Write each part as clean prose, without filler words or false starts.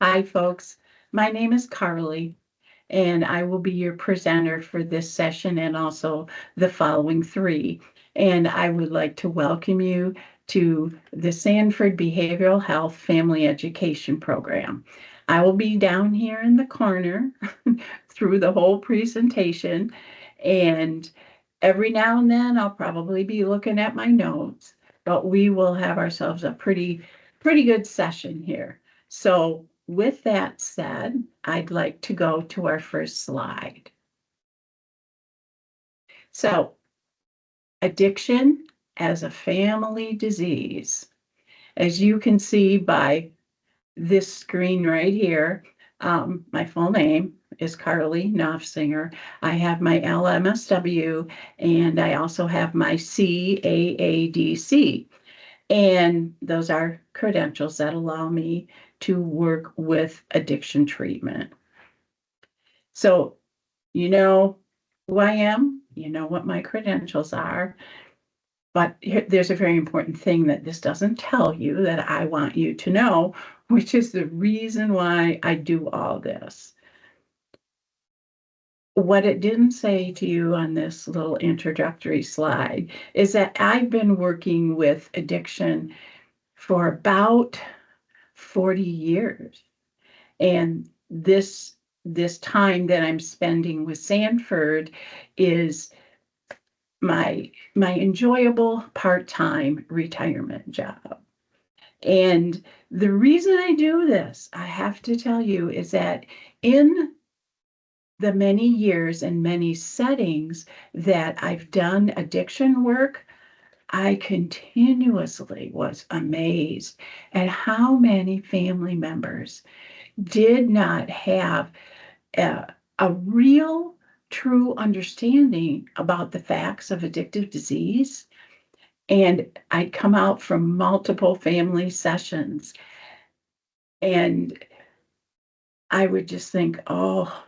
Hi, folks. My name is Carly, and I will be your presenter for this session and also the following three. And I would like to welcome you to the Sanford Behavioral Health Family Education Program. I will be down here in the corner through the whole presentation, and every now and then I'll probably be looking at my notes, but we will have ourselves a pretty good session here. So with that said, I'd like to go to our first slide. So addiction as a family disease. As you can see by this screen right here, my full name is Carly Knopfsinger. I have my LMSW and I also have my CAADC. And those are credentials that allow me to work with addiction treatment. So, you know who I am, you know what my credentials are, but there's a very important thing that this doesn't tell you that I want you to know, which is the reason why I do all this. What it didn't say to you on this little introductory slide is that I've been working with addiction for about 40 years. And this time that I'm spending with Sanford is my enjoyable part-time retirement job. And the reason I do this, I have to tell you, is that in the many years and many settings that I've done addiction work, I continuously was amazed at how many family members did not have a real, true understanding about the facts of addictive disease. And I'd come out from multiple family sessions and I would just think, oh,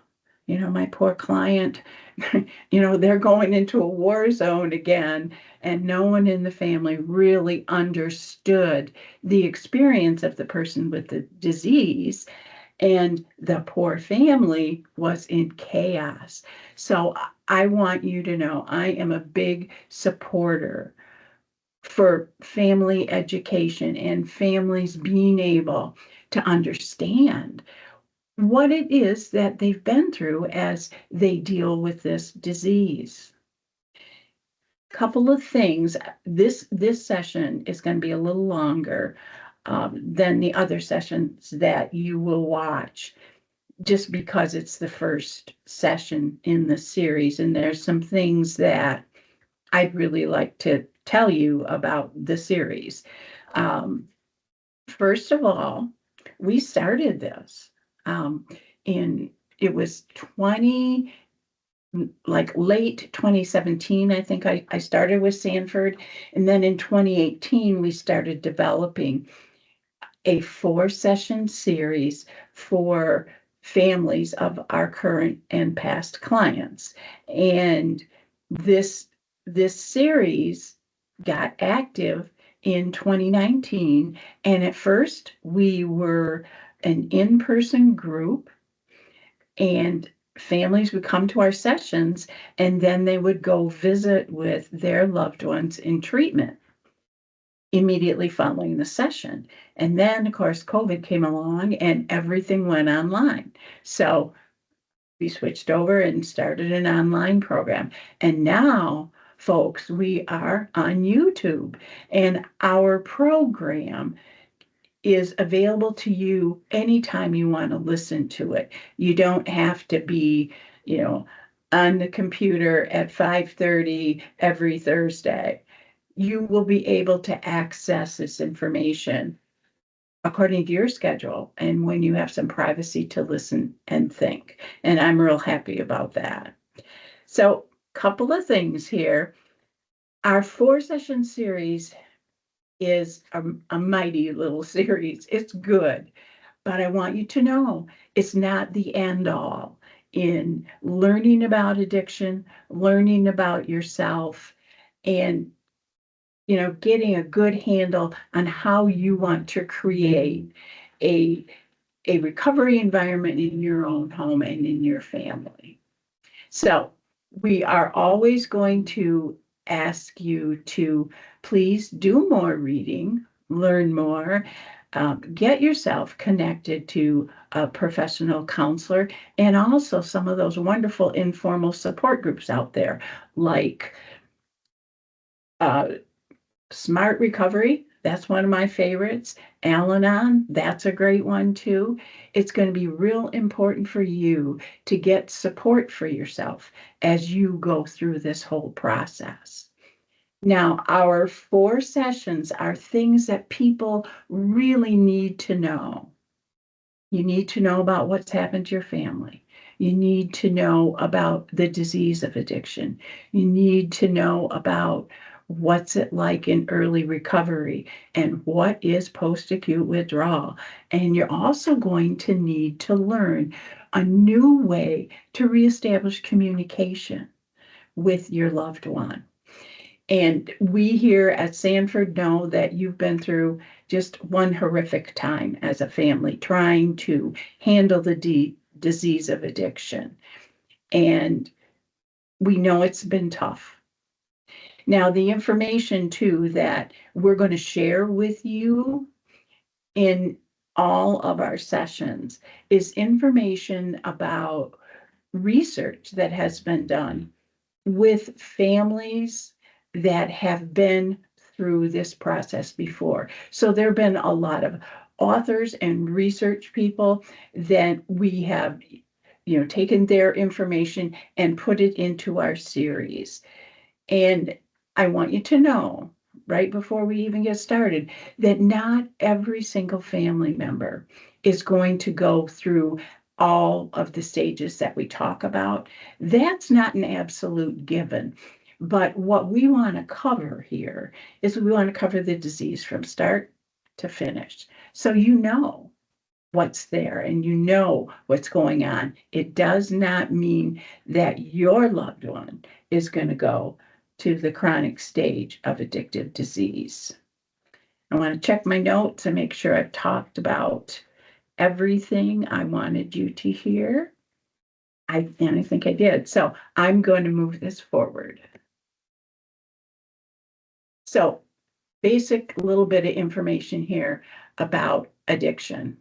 my poor client, they're going into a war zone again. And no one in the family really understood the experience of the person with the disease. And the poor family was in chaos. So I want you to know I am a big supporter for family education and families being able to understand what it is that they've been through as they deal with this disease. Couple of things. This session is going to be a little longer than the other sessions that you will watch, just because it's the first session in the series, and there's some things that I'd really like to tell you about the series. Um, First of all, we started this in it was 20 like late 2017. I think I started with Sanford, and then in 2018 we started developing a 4-session series for families of our current and past clients. And this this series got active in 2019. And at first we were an in-person group and families would come to our sessions and then they would go visit with their loved ones in treatment immediately following the session. And then, of course, COVID came along and everything went online. So we switched over and started an online program. And now, folks, we are on YouTube and our program is available to you anytime you want to listen to it. You don't have to be, you know, on the computer at 5:30 every Thursday. You will be able to access this information according to your schedule and when you have some privacy to listen and think. And I'm real happy about that. So, couple of things here. Our 4-session series is a mighty little series. It's good, but I want you to know it's not the end all in learning about addiction, learning about yourself, and getting a good handle on how you want to create a a recovery environment in your own home and in your family. So we are always going to ask you to please do more reading, learn more, get yourself connected to a professional counselor, and also some of those wonderful informal support groups out there, like uh, Smart Recovery. That's one of my favorites. Al-Anon, that's a great one too. It's going to be real important for you to get support for yourself as you go through this whole process. Now, our 4 sessions are things that people really need to know. You need to know about what's happened to your family. You need to know about the disease of addiction. You need to know about what's it like in early recovery and what is post-acute withdrawal. And you're also going to need to learn a new way to reestablish communication with your loved one. And we here at Sanford know that you've been through just one horrific time as a family trying to handle the disease of addiction. And we know it's been tough. Now, the information too that we're going to share with you in all of our sessions is information about research that has been done with families that have been through this process before. So there have been a lot of authors and research people that we have, taken their information and put it into our series. And I want you to know, right before we even get started, that not every single family member is going to go through all of the stages that we talk about. That's not an absolute given. But what we want to cover here is we want to cover the disease from start to finish. So you know what's there and you know what's going on. It does not mean that your loved one is going to go to the chronic stage of addictive disease. I want to check my notes and make sure I've talked about everything I wanted you to hear. I think I did. So I'm going to move this forward. So basic little bit of information here about addiction.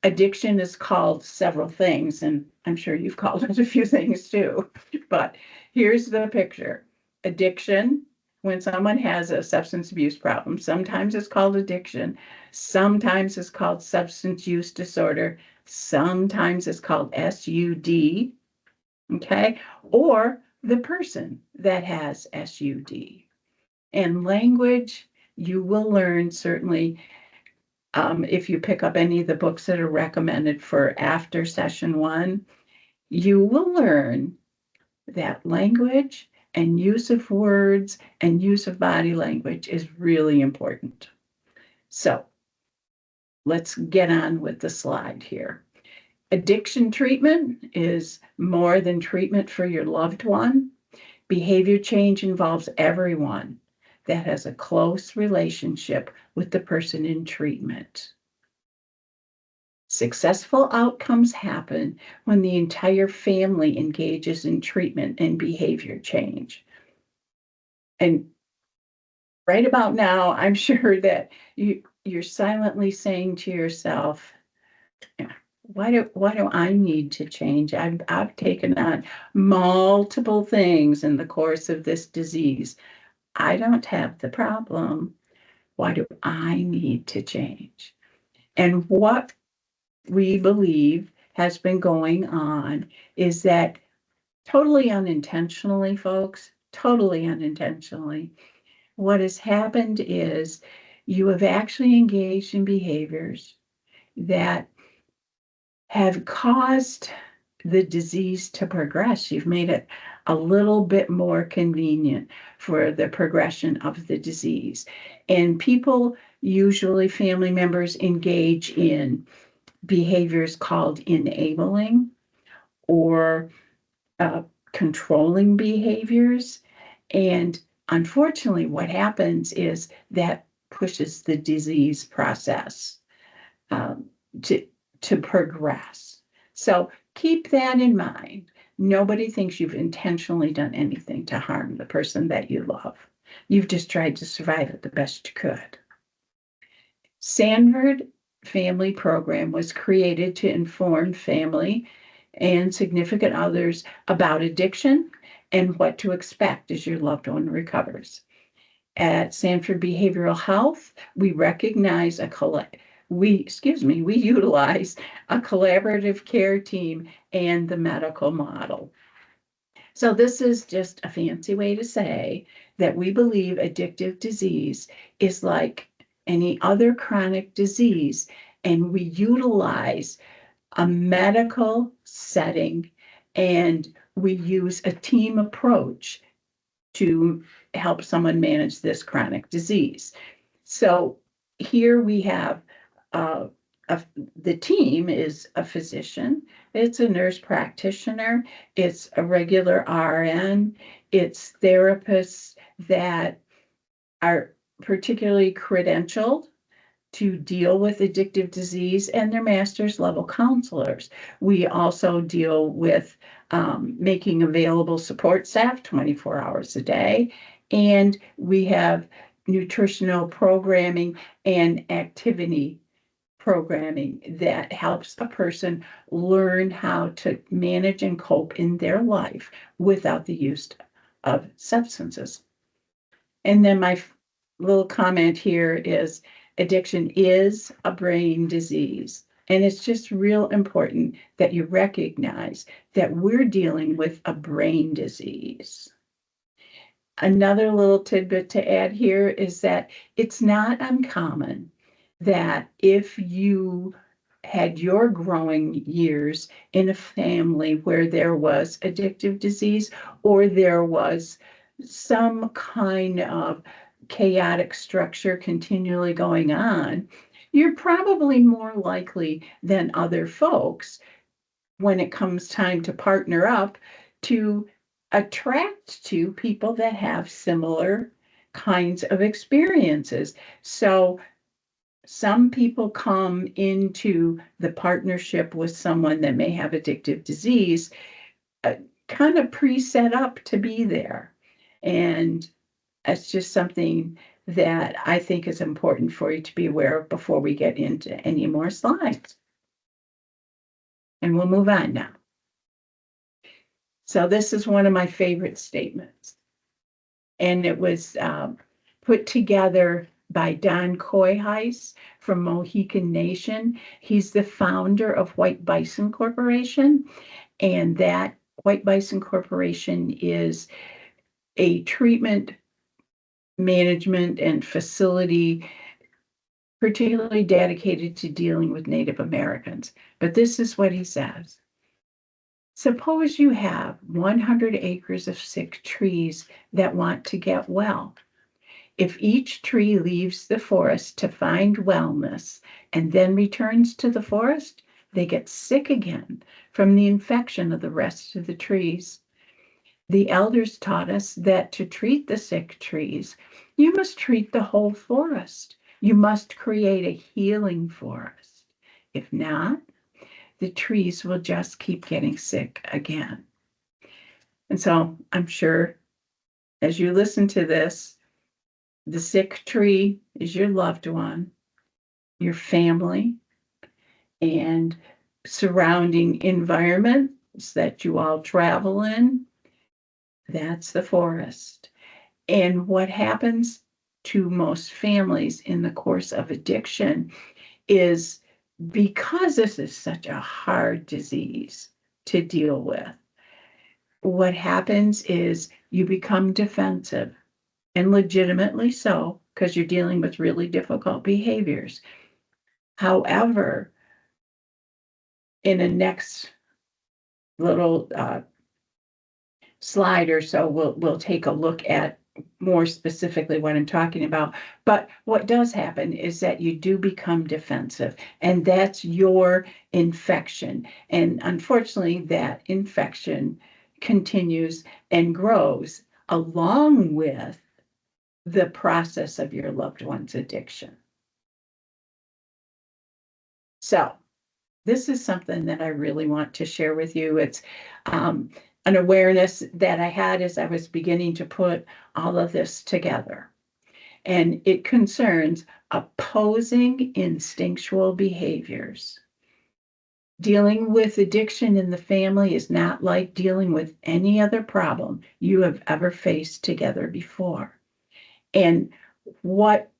Addiction is called several things, and I'm sure you've called it a few things too. But here's the picture. Addiction, when someone has a substance abuse problem, sometimes it's called addiction, sometimes it's called substance use disorder, sometimes it's called SUD, okay? Or the person that has SUD. And language, you will learn certainly if you pick up any of the books that are recommended for after session 1, you will learn that language and use of words and use of body language is really important. So let's get on with the slide here. Addiction treatment is more than treatment for your loved one. Behavior change involves everyone that has a close relationship with the person in treatment. Successful outcomes happen when the entire family engages in treatment and behavior change. And right about now, I'm sure that you're silently saying to yourself, why do I need to change? I've taken on multiple things in the course of this disease. I don't have the problem. Why do I need to change? And what we believe has been going on is that totally unintentionally, folks, totally unintentionally, what has happened is you have actually engaged in behaviors that have caused the disease to progress. You've made it a little bit more convenient for the progression of the disease. And people, usually family members, engage in behaviors called enabling or controlling behaviors. And unfortunately, what happens is that pushes the disease process to to progress. So keep that in mind. Nobody thinks you've intentionally done anything to harm the person that you love. You've just tried to survive it the best you could. Sanford Family Program was created to inform family and significant others about addiction and what to expect as your loved one recovers. At Sanford Behavioral Health, we recognize we utilize a collaborative care team and the medical model. So this is just a fancy way to say that we believe addictive disease is like any other chronic disease, and we utilize a medical setting and we use a team approach to help someone manage this chronic disease. So here we have uh, the team is a physician, it's a nurse practitioner, it's a regular RN, it's therapists that are particularly credentialed to deal with addictive disease, and their master's level counselors. We also deal with making available support staff 24 hours a day, and we have nutritional programming and activity programming that helps a person learn how to manage and cope in their life without the use of substances. And then my little comment here is addiction is a brain disease. And it's just real important that you recognize that we're dealing with a brain disease. Another little tidbit to add here is that it's not uncommon that if you had your growing years in a family where there was addictive disease or there was some kind of chaotic structure continually going on, you're probably more likely than other folks when it comes time to partner up to attract to people that have similar kinds of experiences. So some people come into the partnership with someone that may have addictive disease, kind of pre-set up to be there. And it's just something that I think is important for you to be aware of before we get into any more slides. And we'll move on now. So this is one of my favorite statements. And it was put together by Don Koyheis from Mohican Nation. He's the founder of White Bison Corporation. And that White Bison Corporation is a treatment management and facility particularly dedicated to dealing with Native Americans. But this is what he says. Suppose you have 100 acres of sick trees that want to get well. If each tree leaves the forest to find wellness and then returns to the forest, they get sick again from the infection of the rest of the trees. The elders taught us that to treat the sick trees, you must treat the whole forest. You must create a healing forest. If not, the trees will just keep getting sick again. And so I'm sure as you listen to this, the sick tree is your loved one, your family, and surrounding environments that you all travel in. That's the forest. And what happens to most families in the course of addiction is because this is such a hard disease to deal with, what happens is you become defensive, and legitimately so, because you're dealing with really difficult behaviors. However, in the next little slide or so, we'll take a look at more specifically what I'm talking about. But what does happen is that you do become defensive, and that's your infection. And unfortunately, that infection continues and grows along with the process of your loved one's addiction. So this is something that I really want to share with you. It's an awareness that I had as I was beginning to put all of this together. And it concerns opposing instinctual behaviors. Dealing with addiction in the family is not like dealing with any other problem you have ever faced together before. And what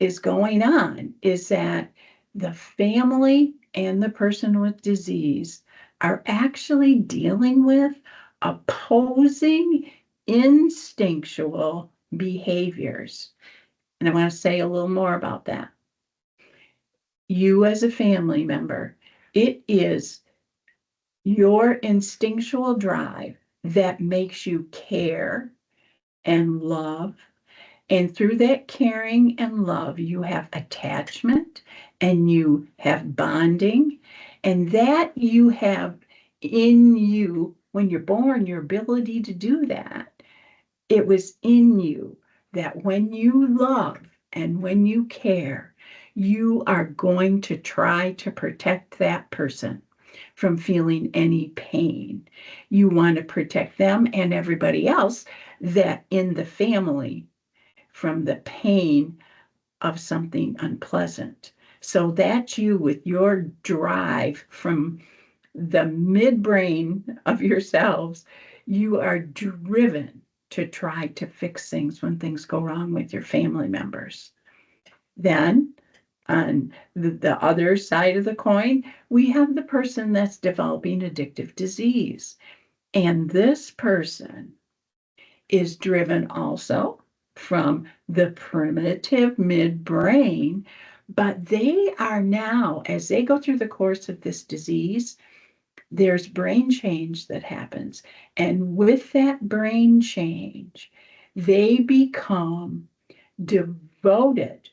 is going on is that the family and the person with disease are actually dealing with opposing instinctual behaviors. And I want to say a little more about that. You, as a family member, it is your instinctual drive that makes you care and love. And through that caring and love, you have attachment and you have bonding. And that you have in you when you're born, your ability to do that. It was in you that when you love and when you care, you are going to try to protect that person from feeling any pain. You want to protect them and everybody else that in the family from the pain of something unpleasant. So that's you with your drive from the midbrain of yourselves. You are driven to try to fix things when things go wrong with your family members. Then on the other side of the coin, we have the person that's developing addictive disease. And this person is driven also from the primitive midbrain, but they are now, as they go through the course of this disease, there's brain change that happens. And with that brain change, they become devoted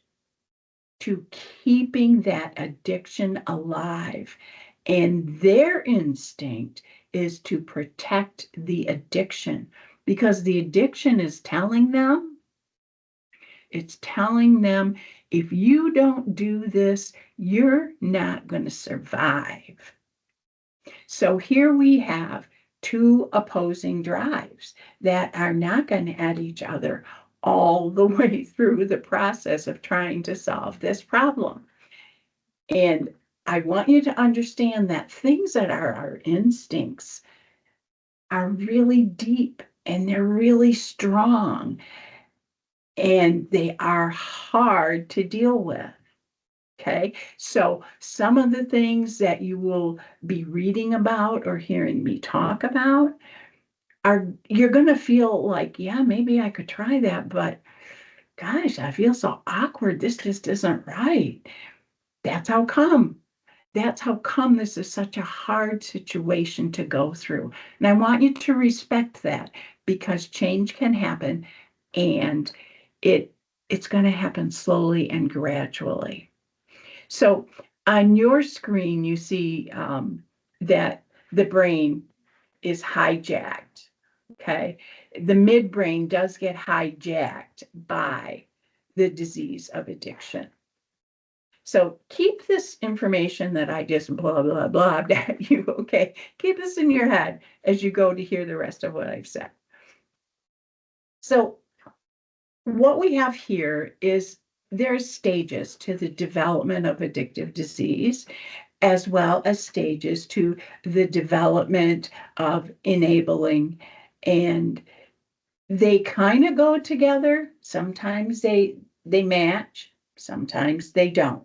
to keeping that addiction alive. And their instinct is to protect the addiction because the addiction is telling them, it's telling them, if you don't do this, you're not going to survive. So here we have two opposing drives that are not going to add each other all the way through the process of trying to solve this problem. And I want you to understand that things that are our instincts are really deep and they're really strong and they are hard to deal with. Okay, so some of the things that you will be reading about or hearing me talk about are you're going to feel like, yeah, maybe I could try that, but gosh, I feel so awkward. This just isn't right. That's how come. That's how come this is such a hard situation to go through. And I want you to respect that because change can happen and it it's going to happen slowly and gradually. So on your screen, you see that the brain is hijacked. Okay. The midbrain does get hijacked by the disease of addiction. So keep this information that I just blah, blah, blah at you. Okay. Keep this in your head as you go to hear the rest of what I've said. So what we have here is there's stages to the development of addictive disease as well as stages to the development of enabling. And they kind of go together. Sometimes they match, sometimes they don't.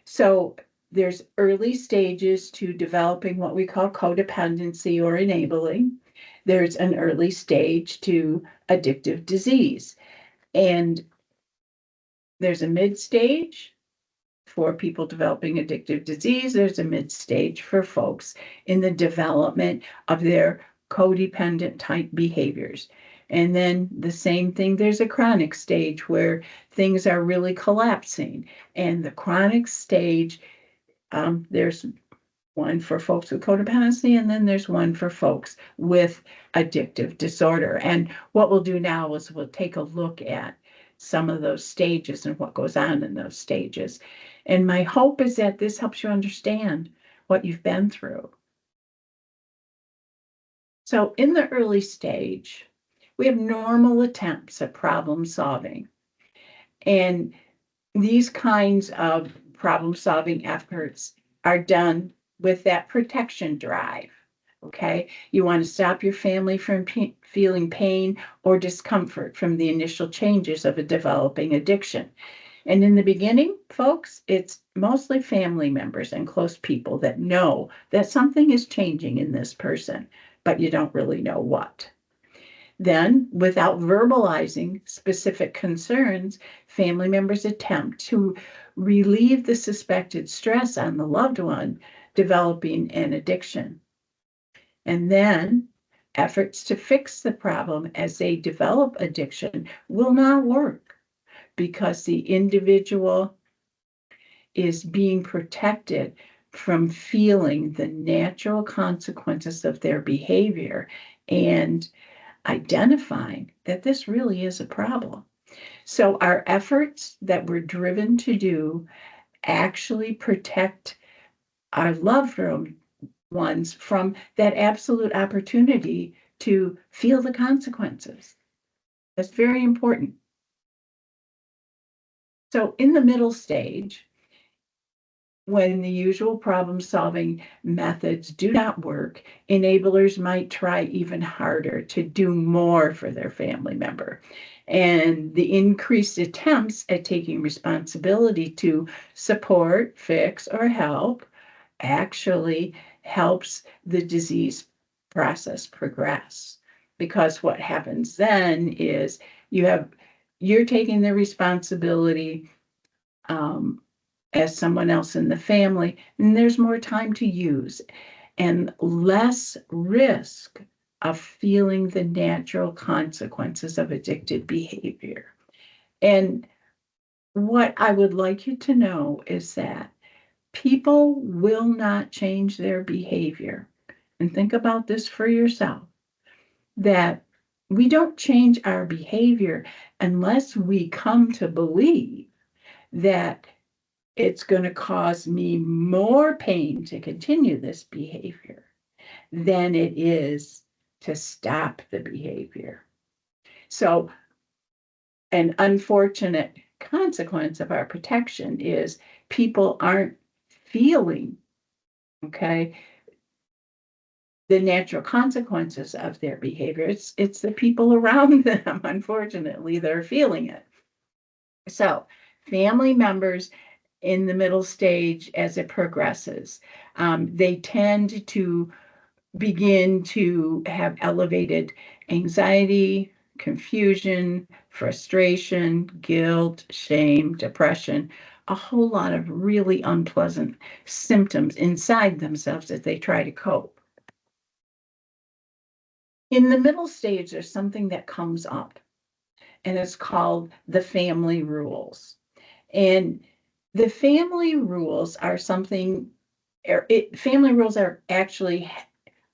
So there's early stages to developing what we call codependency or enabling. There's an early stage to addictive disease. And there's a mid stage for people developing addictive disease. There's a mid stage for folks in the development of their codependent type behaviors. And then the same thing, there's a chronic stage where things are really collapsing. And the chronic stage, there's one for folks with codependency, and then there's one for folks with addictive disorder. And what we'll do now is we'll take a look at some of those stages and what goes on in those stages. And my hope is that this helps you understand what you've been through. So in the early stage, we have normal attempts at problem solving. And these kinds of problem solving efforts are done with that protection drive. Okay. You want to stop your family from feeling pain or discomfort from the initial changes of a developing addiction. And in the beginning, folks, it's mostly family members and close people that know that something is changing in this person, but you don't really know what. Then, without verbalizing specific concerns, family members attempt to relieve the suspected stress on the loved one developing an addiction. And then efforts to fix the problem as they develop addiction will not work because the individual is being protected from feeling the natural consequences of their behavior and identifying that this really is a problem. So our efforts that we're driven to do actually protect our loved ones from that absolute opportunity to feel the consequences. That's very important. So in the middle stage, when the usual problem-solving methods do not work, enablers might try even harder to do more for their family member. And the increased attempts at taking responsibility to support, fix, or help actually helps the disease process progress. Because what happens then is you're taking the responsibility as someone else in the family, and there's more time to use and less risk of feeling the natural consequences of addicted behavior. And what I would like you to know is that people will not change their behavior. And think about this for yourself, that we don't change our behavior unless we come to believe that it's going to cause me more pain to continue this behavior than it is to stop the behavior. So, an unfortunate consequence of our protection is people aren't feeling, okay, the natural consequences of their behavior. It's the people around them, unfortunately, that are feeling it. So, family members in the middle stage as it progresses. They tend to begin to have elevated anxiety, confusion, frustration, guilt, shame, depression, a whole lot of really unpleasant symptoms inside themselves as they try to cope. In the middle stage, there's something that comes up, and it's called the family rules. And the family rules are family rules are actually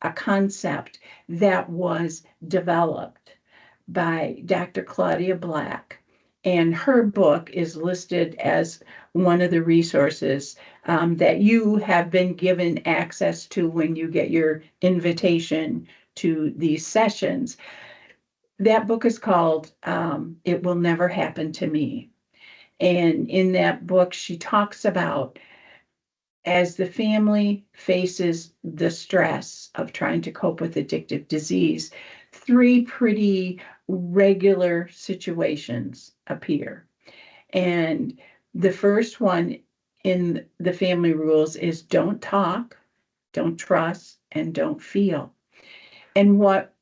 a concept that was developed by Dr. Claudia Black, and her book is listed as one of the resources that you have been given access to when you get your invitation to these sessions. That book is called It Will Never Happen to Me. And in that book, she talks about as the family faces the stress of trying to cope with addictive disease, three pretty regular situations appear. And the first one in the family rules is don't talk, don't trust, and don't feel. And what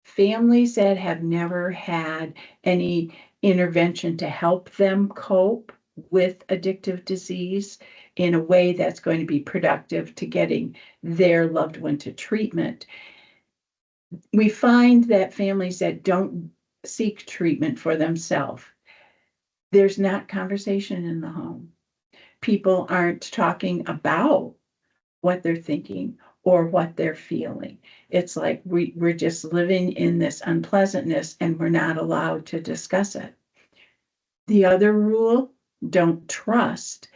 families that have never had any intervention to help them cope with addictive disease in a way that's going to be productive to getting their loved one to treatment. We find that families that don't seek treatment for themselves, there's not conversation in the home. People aren't talking about what they're thinking or what they're feeling. It's like we're just living in this unpleasantness and we're not allowed to discuss it. The other rule, don't trust,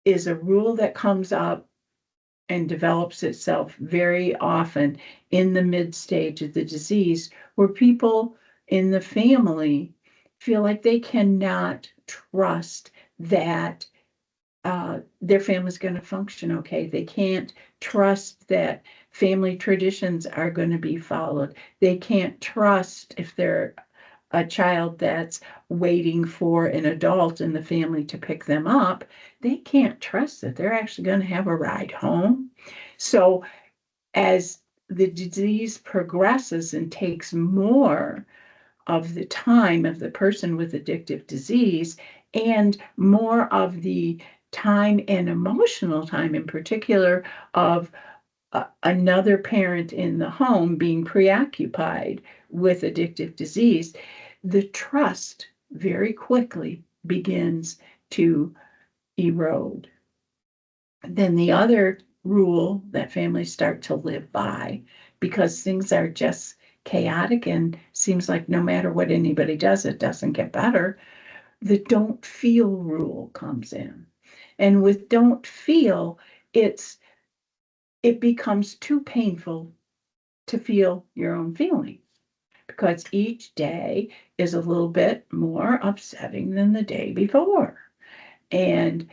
is a rule that comes up and develops itself very often in the mid stage of the disease, where people in the family feel like they cannot trust that their family's going to function okay. They can't trust that family traditions are going to be followed. They can't trust if they're a child that's waiting for an adult in the family to pick them up, they can't trust that they're actually going to have a ride home. So as the disease progresses and takes more of the time of the person with addictive disease and more of the time and emotional time in particular of another parent in the home being preoccupied with addictive disease, the trust very quickly begins to erode. Then the other rule that families start to live by, because things are just chaotic and seems like no matter what anybody does, it doesn't get better, the don't feel rule comes in. And with don't feel, it becomes too painful to feel your own feelings because each day is a little bit more upsetting than the day before. And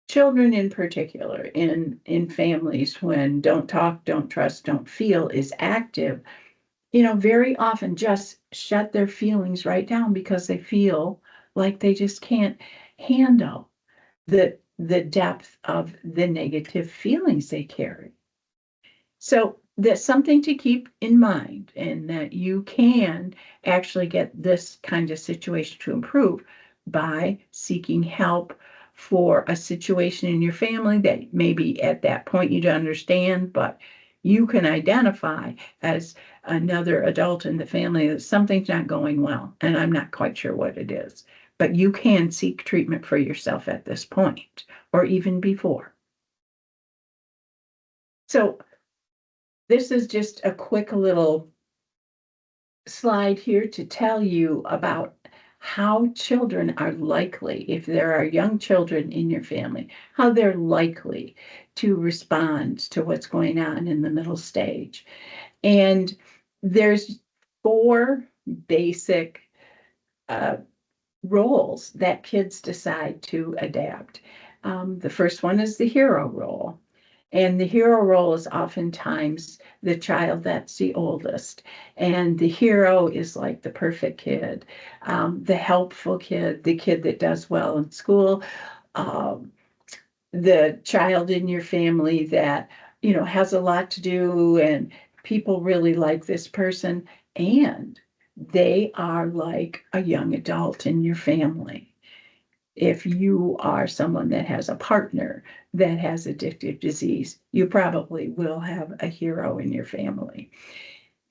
children in particular, in families when don't talk, don't trust, don't feel is active, very often just shut their feelings right down because they feel like they just can't handle the depth of the negative feelings they carry. So that's something to keep in mind, and that you can actually get this kind of situation to improve by seeking help for a situation in your family that maybe at that point you don't understand, but you can identify as another adult in the family that something's not going well, and I'm not quite sure what it is. But you can seek treatment for yourself at this point, or even before. So this is just a quick little slide here to tell you about how children are likely, if there are young children in your family, how they're likely to respond to what's going on in the middle stage. And there's 4 basic uh, roles that kids decide to adapt. The first one is the hero role. And the hero role is oftentimes the child that's the oldest. And the hero is like the perfect kid, the helpful kid, the kid that does well in school, um, the child in your family that, has a lot to do and people really like this person. And they are like a young adult in your family. If you are someone that has a partner that has addictive disease, you probably will have a hero in your family.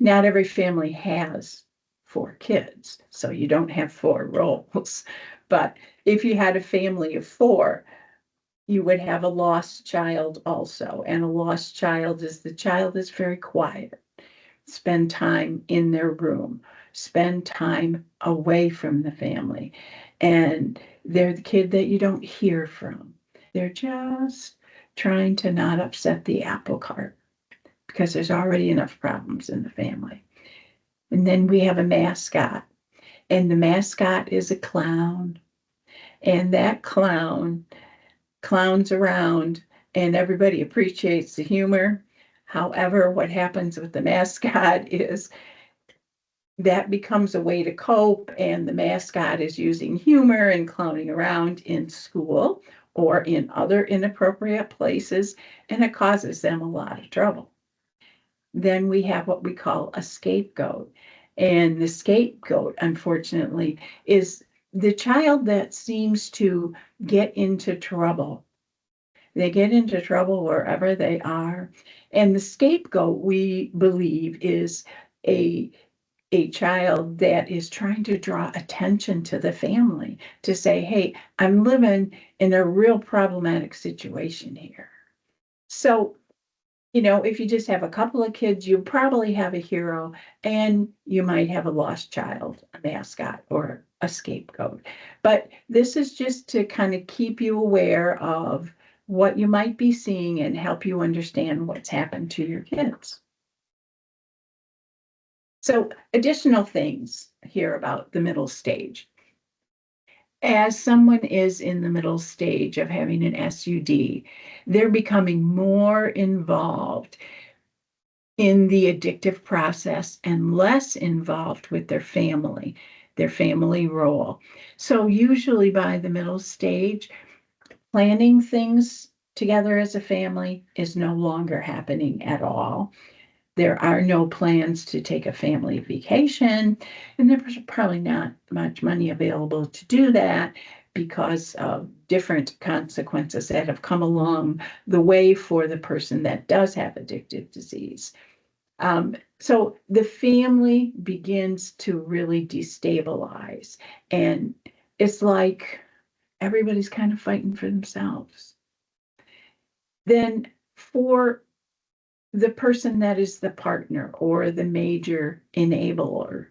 Not every family has 4 kids, so you don't have 4 roles. But if you had a family of 4, you would have a lost child also. And a lost child is the child that's very quiet. Spend time in their room, spend time away from the family. And they're the kid that you don't hear from. They're just trying to not upset the apple cart because there's already enough problems in the family. And then we have a mascot, and the mascot is a clown. And that clown clowns around, and everybody appreciates the humor. However, what happens with the mascot is that becomes a way to cope, and the mascot is using humor and clowning around in school or in other inappropriate places, and it causes them a lot of trouble. Then we have what we call a scapegoat. And the scapegoat, unfortunately, is the child that seems to get into trouble. They get into trouble wherever they are. And the scapegoat, we believe, is a a child that is trying to draw attention to the family to say, hey, I'm living in a real problematic situation here. So, if you just have a couple of kids, you probably have a hero and you might have a lost child, a mascot, or a scapegoat. But this is just to kind of keep you aware of what you might be seeing and help you understand what's happened to your kids. So additional things here about the middle stage. As someone is in the middle stage of having an SUD, they're becoming more involved in the addictive process and less involved with their family role. So usually by the middle stage, planning things together as a family is no longer happening at all. There are no plans to take a family vacation, and there's probably not much money available to do that because of different consequences that have come along the way for the person that does have addictive disease. So the family begins to really destabilize, and it's like everybody's kind of fighting for themselves. Then for the person that is the partner or the major enabler,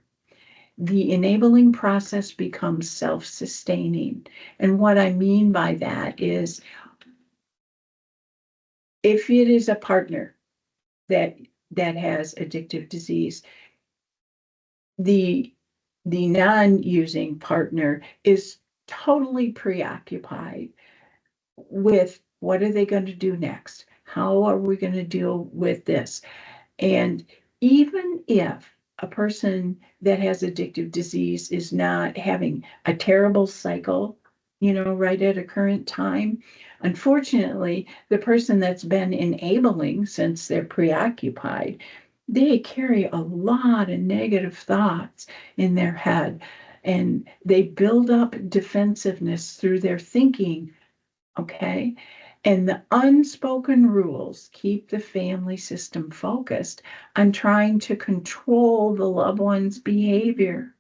the enabling process becomes self-sustaining. And what I mean by that is if it is a partner that has addictive disease, the non-using partner is totally preoccupied with what are they going to do next? How are we going to deal with this? And even if a person that has addictive disease is not having a terrible cycle, right at a current time, unfortunately, the person that's been enabling since they're preoccupied, they carry a lot of negative thoughts in their head and they build up defensiveness through their thinking. Okay. And the unspoken rules keep the family system focused on trying to control the loved one's behavior.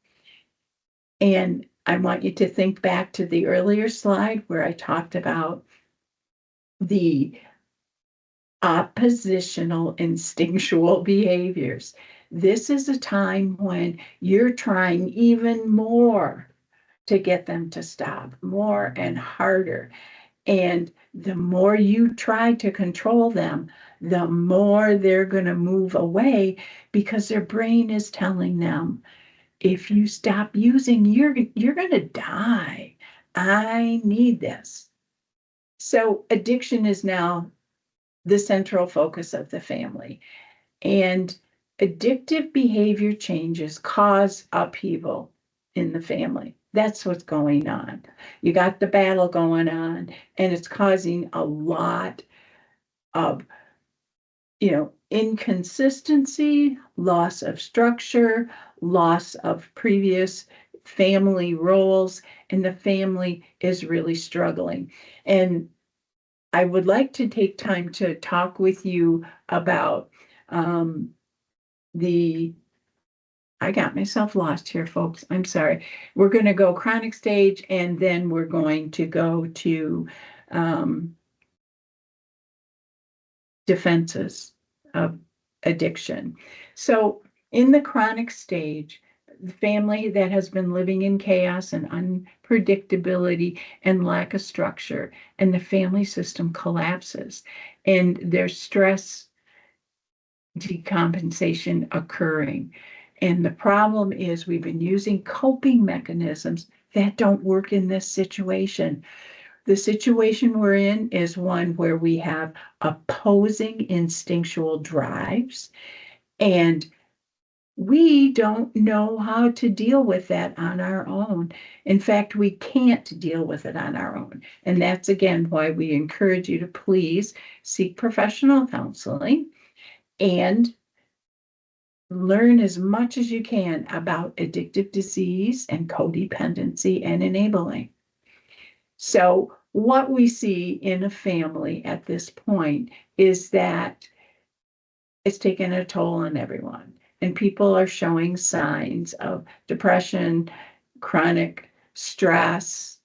And I want you to think back to the earlier slide where I talked about the oppositional instinctual behaviors. This is a time when you're trying even more to get them to stop, more and harder. And the more you try to control them, the more they're going to move away because their brain is telling them, if you stop using, you're going to die. I need this. So addiction is now the central focus of the family. And addictive behavior changes cause upheaval in the family. That's what's going on. You got the battle going on, and it's causing a lot of, inconsistency, loss of structure, loss of previous family roles, and the family is really struggling. And I would like to take time to talk with you about um, I got myself lost here, folks. I'm sorry. We're going to go chronic stage and then we're going to go to um, defenses of addiction. So in the chronic stage, the family that has been living in chaos and unpredictability and lack of structure, and the family system collapses, and there's stress decompensation occurring. And the problem is we've been using coping mechanisms that don't work in this situation. The situation we're in is one where we have opposing instinctual drives, and we don't know how to deal with that on our own. In fact, we can't deal with it on our own. And that's again why we encourage you to please seek professional counseling and learn as much as you can about addictive disease and codependency and enabling. So what we see in a family at this point is that it's taken a toll on everyone, and people are showing signs of depression, chronic stress.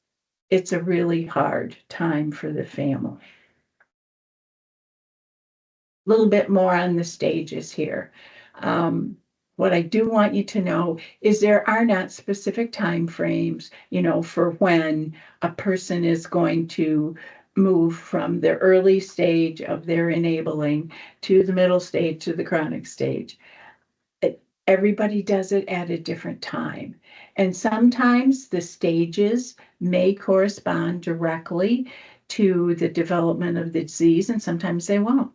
It's a really hard time for the family. A little bit more on the stages here. What I do want you to know is there are not specific time frames, for when a person is going to move from the early stage of their enabling to the middle stage to the chronic stage. Everybody does it at a different time. And sometimes the stages may correspond directly to the development of the disease, and sometimes they won't.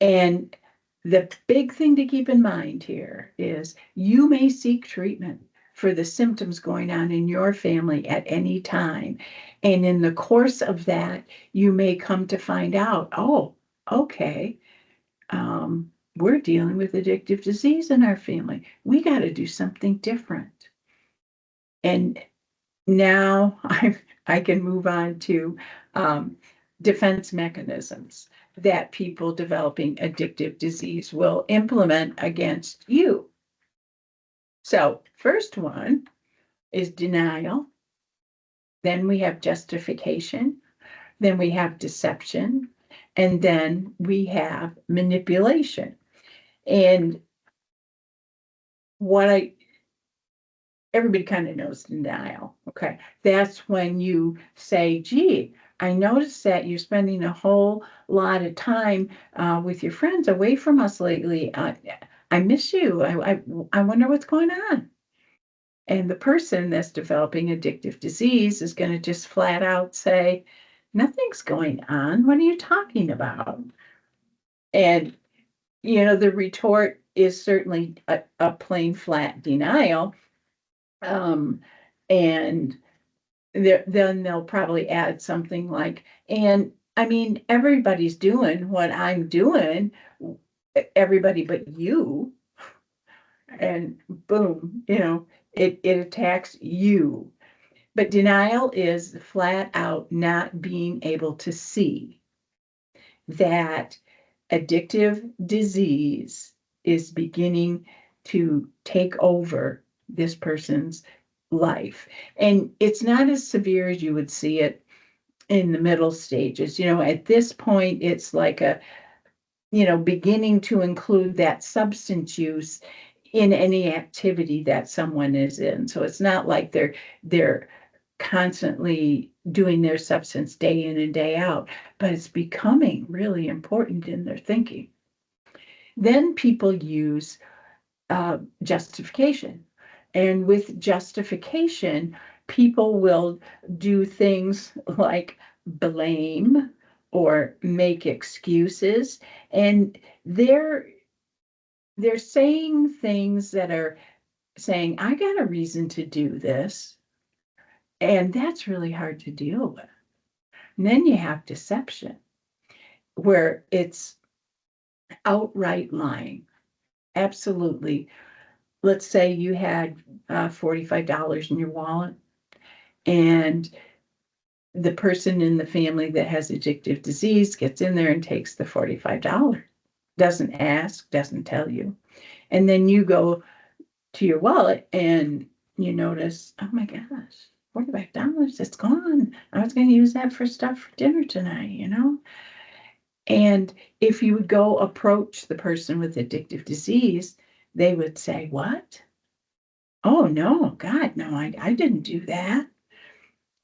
And the big thing to keep in mind here is you may seek treatment for the symptoms going on in your family at any time. And in the course of that, you may come to find out, oh, okay, we're dealing with addictive disease in our family. We got to do something different. And now I can move on to defense mechanisms that people developing addictive disease will implement against you. So, first one is denial. Then we have justification. Then we have deception. And then we have manipulation. And everybody kind of knows denial. Okay. That's when you say, gee, I noticed that you're spending a whole lot of time with your friends away from us lately. I miss you. I wonder what's going on. And the person that's developing addictive disease is going to just flat out say, nothing's going on. What are you talking about? And, the retort is certainly a plain flat denial. And then they'll probably add something like, and I mean, everybody's doing what I'm doing, everybody but you. And boom, it attacks you. But denial is flat out not being able to see that addictive disease is beginning to take over this person's life. And it's not as severe as you would see it in the middle stages. At this point, it's like beginning to include that substance use in any activity that someone is in. So it's not like they're constantly doing their substance day in and day out, but it's becoming really important in their thinking. Then people use justification. And with justification, people will do things like blame or make excuses. And they're saying things that are saying, I got a reason to do this. And that's really hard to deal with. And then you have deception, where it's outright lying. Absolutely. Let's say you had $45 in your wallet, and the person in the family that has addictive disease gets in there and takes the $45, doesn't ask, doesn't tell you. And then you go to your wallet and you notice, oh my gosh, $45, it's gone. I was going to use that for stuff for dinner tonight, And if you would go approach the person with addictive disease, they would say, what? Oh, no, God, no, I didn't do that.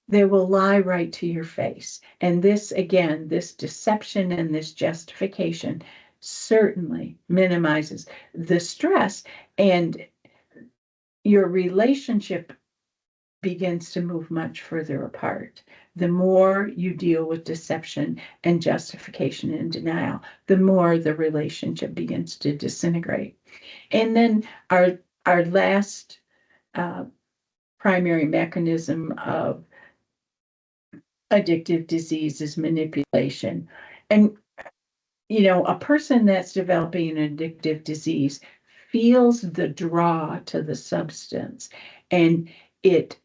They will lie right to your face. And this, again, this deception and this justification certainly minimizes the stress, and your relationship begins to move much further apart. The more you deal with deception and justification and denial, the more the relationship begins to disintegrate. And then our last primary mechanism of addictive disease is manipulation. And, a person that's developing an addictive disease feels the draw to the substance, and it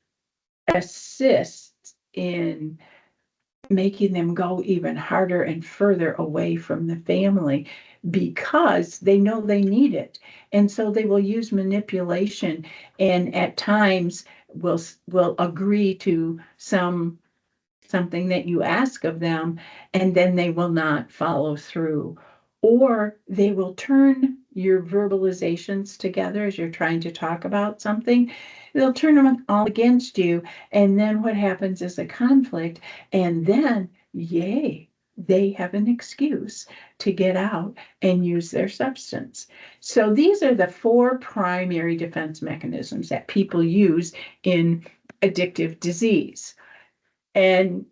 assists in making them go even harder and further away from the family because they know they need it. And so they will use manipulation, and at times will agree to something that you ask of them, and then they will not follow through. Or they will turn your verbalizations together as you're trying to talk about something. They'll turn them all against you. And then what happens is a conflict. And then yay, they have an excuse to get out and use their substance. So these are the four primary defense mechanisms that people use in addictive disease. And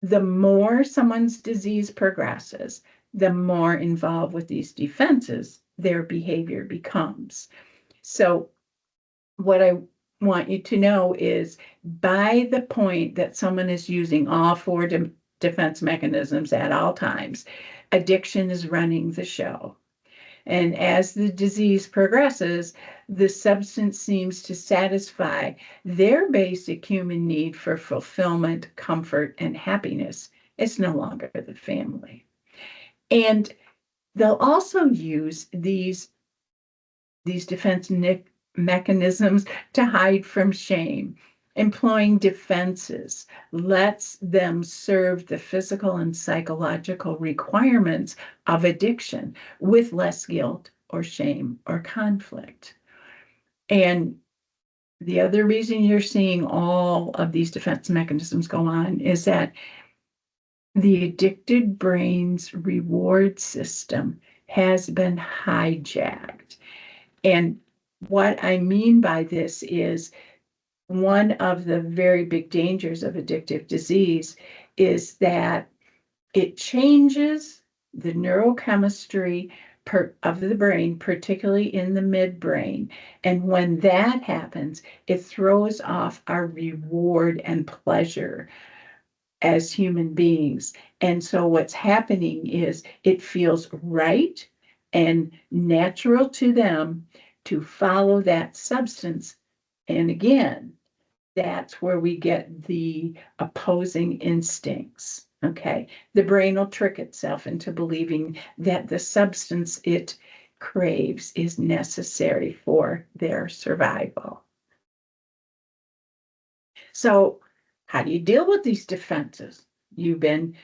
the more someone's disease progresses, the more involved with these defenses their behavior becomes. So what I want you to know is by the point that someone is using all four defense mechanisms at all times, addiction is running the show. And as the disease progresses, the substance seems to satisfy their basic human need for fulfillment, comfort, and happiness. It's no longer the family. And they'll also use these defense mechanisms to hide from shame. Employing defenses lets them serve the physical and psychological requirements of addiction with less guilt or shame or conflict. And the other reason you're seeing all of these defense mechanisms go on is that the addicted brain's reward system has been hijacked. And what I mean by this is one of the very big dangers of addictive disease is that it changes the neurochemistry of the brain, particularly in the midbrain. And when that happens, it throws off our reward and pleasure as human beings. And so what's happening is it feels right and natural to them to follow that substance. And again, that's where we get the opposing instincts. Okay. The brain will trick itself into believing that the substance it craves is necessary for their survival. So, how do you deal with these defenses? You've been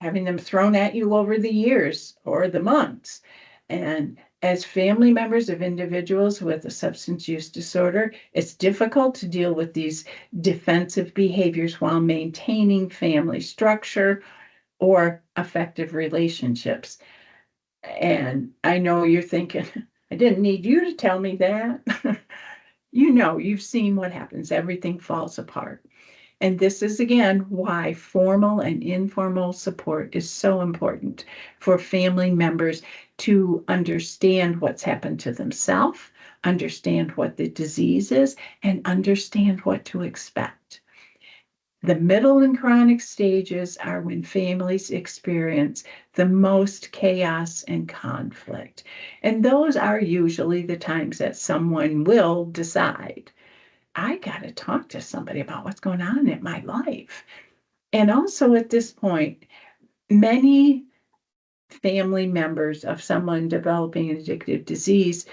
having them thrown at you over the years or the months. And as family members of individuals with a substance use disorder, it's difficult to deal with these defensive behaviors while maintaining family structure or effective relationships. And I know you're thinking, I didn't need you to tell me that. You've seen what happens. Everything falls apart. And this is again why formal and informal support is so important for family members to understand what's happened to themselves, understand what the disease is, and understand what to expect. The middle and chronic stages are when families experience the most chaos and conflict. And those are usually the times that someone will decide, I got to talk to somebody about what's going on in my life. And also at this point, many family members of someone developing an addictive disease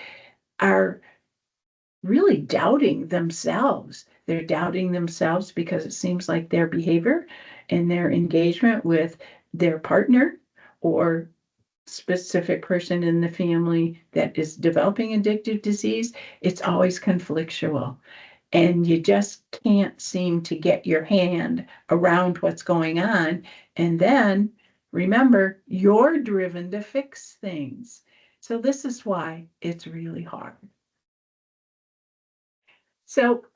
are really doubting themselves. They're doubting themselves because it seems like their behavior and their engagement with their partner or specific person in the family that is developing addictive disease, it's always conflictual. And you just can't seem to get your hand around what's going on. And then remember, you're driven to fix things. So this is why it's really hard. So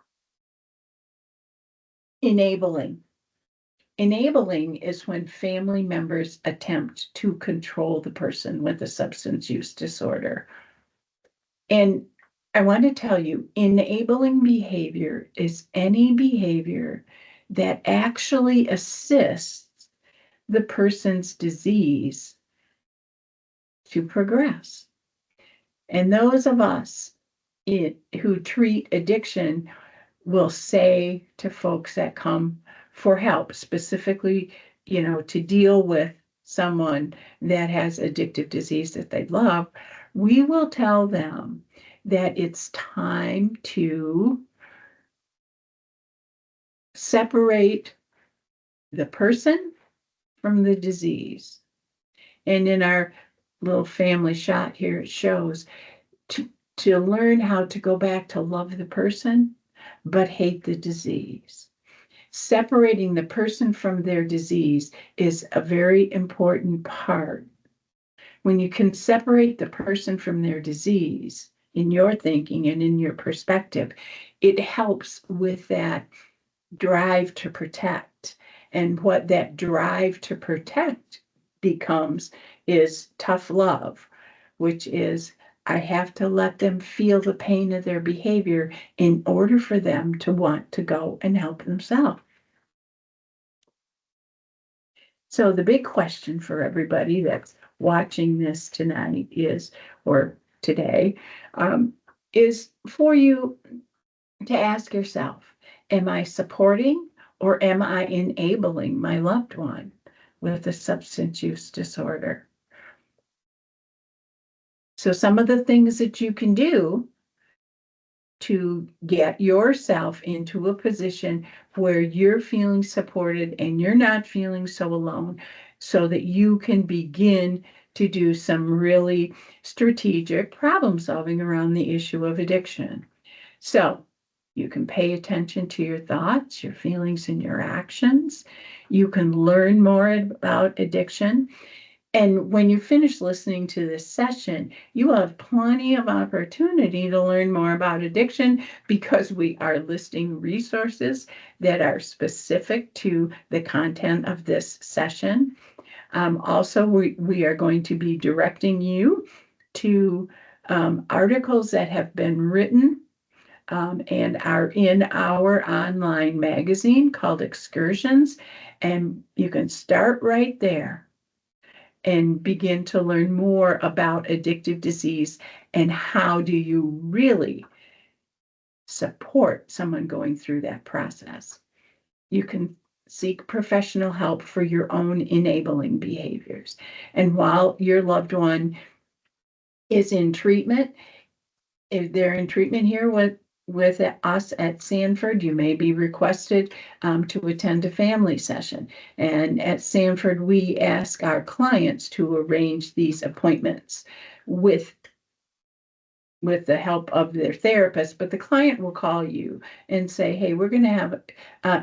enabling. Enabling is when family members attempt to control the person with a substance use disorder. And I want to tell you, enabling behavior is any behavior that actually assists the person's disease to progress. And those of us who treat addiction will say to folks that come for help, specifically, to deal with someone that has addictive disease that they love, we will tell them that it's time to separate the person from the disease. And in our little family shot here, it shows to learn how to go back to love the person, but hate the disease. separating the person from their disease is a very important part. When you can separate the person from their disease in your thinking and in your perspective, it helps with that drive to protect. And what that drive to protect becomes is tough love, which is I have to let them feel the pain of their behavior in order for them to want to go and help themselves. So the big question for everybody that's watching this tonight is, or today, is for you to ask yourself, am I supporting or am I enabling my loved one with a substance use disorder? So some of the things that you can do to get yourself into a position where you're feeling supported and you're not feeling so alone, so that you can begin to do some really strategic problem solving around the issue of addiction. So you can pay attention to your thoughts, your feelings, and your actions. You can learn more about addiction. And when you finish listening to this session, you will have plenty of opportunity to learn more about addiction because we are listing resources that are specific to the content of this session. Also, we are going to be directing you to articles that have been written and are in our online magazine called Excursions. And you can start right there and begin to learn more about addictive disease and how do you really support someone going through that process. You can seek professional help for your own enabling behaviors. And while your loved one is in treatment, if they're in treatment here with us at Sanford, you may be requested to attend a family session. And at Sanford, we ask our clients to arrange these appointments with the help of their therapist, but the client will call you and say, hey, we're going to have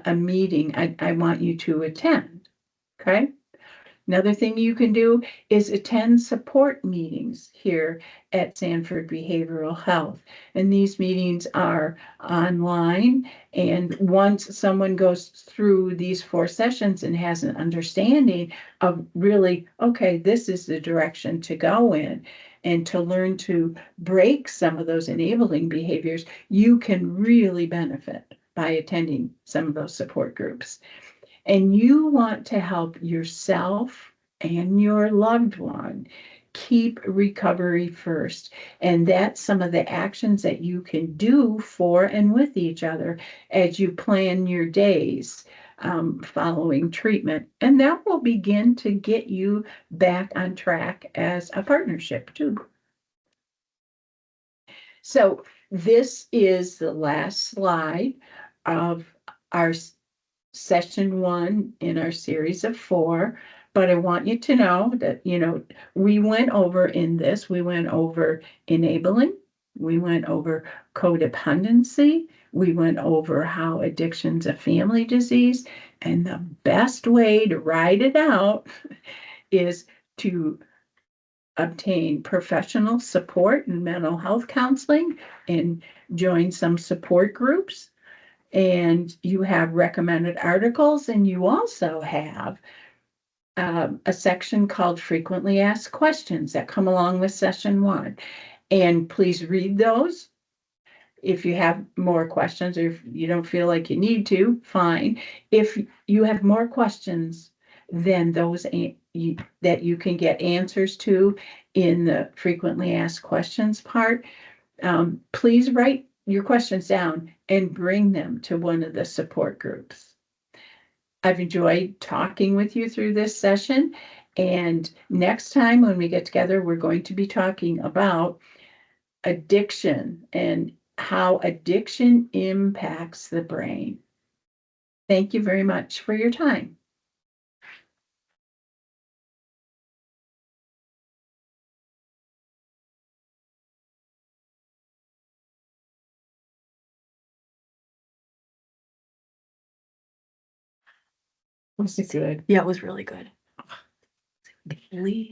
a meeting. I want you to attend. Okay. Another thing you can do is attend support meetings here at Sanford Behavioral Health. And these meetings are online. And once someone goes through these 4 sessions and has an understanding of really, okay, this is the direction to go in, and to learn to break some of those enabling behaviors, you can really benefit by attending some of those support groups. And you want to help yourself and your loved one keep recovery first. And that's some of the actions that you can do for and with each other as you plan your days following treatment. And that will begin to get you back on track as a partnership too. So this is the last slide of our session 1 in our series of 4, but I want you to know that, we went over enabling, we went over codependency, we went over how addiction's a family disease, and the best way to ride it out is to obtain professional support and mental health counseling and join some support groups. And you have recommended articles, and you also have a section called Frequently Asked Questions that come along with session 1. And please read those. If you have more questions, or if you don't feel like you need to, fine. If you have more questions than those that you can get answers to in the Frequently Asked Questions part, please write your questions down and bring them to one of the support groups. I've enjoyed talking with you through this session. And next time when we get together, we're going to be talking about addiction and how addiction impacts the brain. Thank you very much for your time. Was it good? Yeah, it was really good. Lee